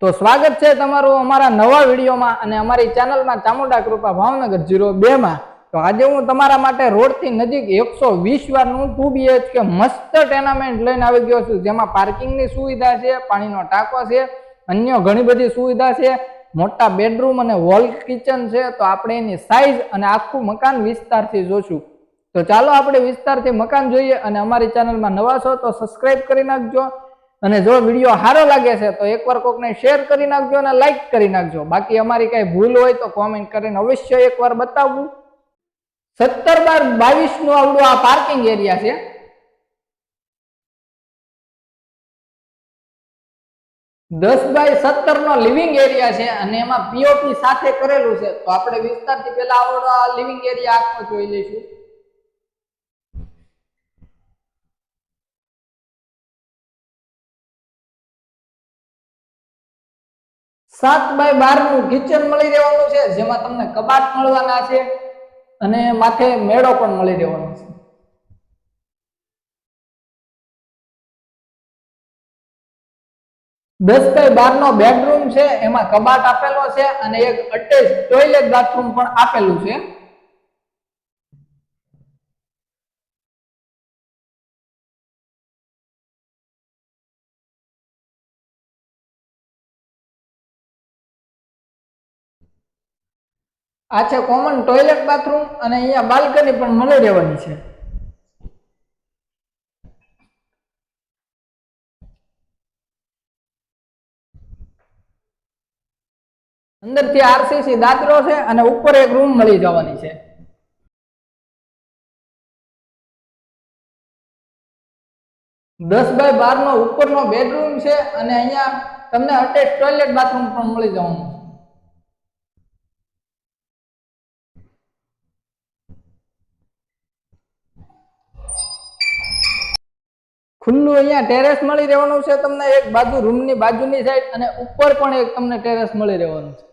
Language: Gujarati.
તો સ્વાગત છે તમારું અમારા નવા વિડીયોમાં અને અમારી ચેનલમાં ચામુંડા કૃપા ભાવનગર 02 માં। તો આજે હું તમારા માટે રોડથી નજીક 120 વારનું 2 BHK મસ્ત ટેનામેન્ટ લઈને આવી ગયો છું, જેમાં પાર્કિંગની સુવિધા છે, પાણીનો ટાંકો છે, અન્ય ઘણી બધી સુવિધા છે, મોટા બેડરૂમ અને વોલ કિચન છે। તો આપણે એની સાઈઝ અને આખું મકાન વિસ્તારથી જોશું। તો ચાલો આપણે વિસ્તારથી મકાન જોઈએ અને અમારી ચેનલમાં નવા છો તો સબસ્ક્રાઇબ કરી નાખજો અને જો વિડીયો સારો લાગે છે તો એકવાર કોકને શેર કરી નાખજો અને લાઈક કરી નાખજો। બાકી અમારી કઈ ભૂલ હોય તો કોમેન્ટ કરીને અવશ્ય એકવાર બતાવવું। 17x22 નું આવડું આ પાર્કિંગ એરિયા છે। દસ બાય 17 નો લિવિંગ એરિયા છે અને એમાં પીઓપી સાથે કરેલું છે। તો આપણે વિસ્તારથી પહેલા આવડો આ લિવિંગ એરિયા આખો જોઈ લઈશું। સાત બાય 12 નું કિચન મળી રહેવાનું છે, જેમાં તમને કબાટ મળવાના છે અને માથે મેળો પણ મળી રહેવાનો છે। દસ બાય 12 નો બેડરૂમ છે, એમાં કબાટ આપેલો છે અને એક અટેચ ટોયલેટ બાથરૂમ પણ આપેલું છે। આ છે કોમન ટોયલેટ બાથરૂમ અને અહીંયા બાલ્કની પણ મળી રહેવાની છે। અંદરથી આરસીસી દાદરો છે અને ઉપર એક રૂમ મળી જવાની છે। દસ બાય 12 નો ઉપરનો બેડરૂમ છે અને અહીંયા તમને અટેચ ટોયલેટ બાથરૂમ પણ મળી જવાનું છે। ખુલ્લું અહીંયા ટેરેસ મળી રહેવાનું છે તમને, એક બાજુ રૂમની બાજુની સાઈડ અને ઉપર પણ એક તમને ટેરેસ મળી રહેવાનું છે।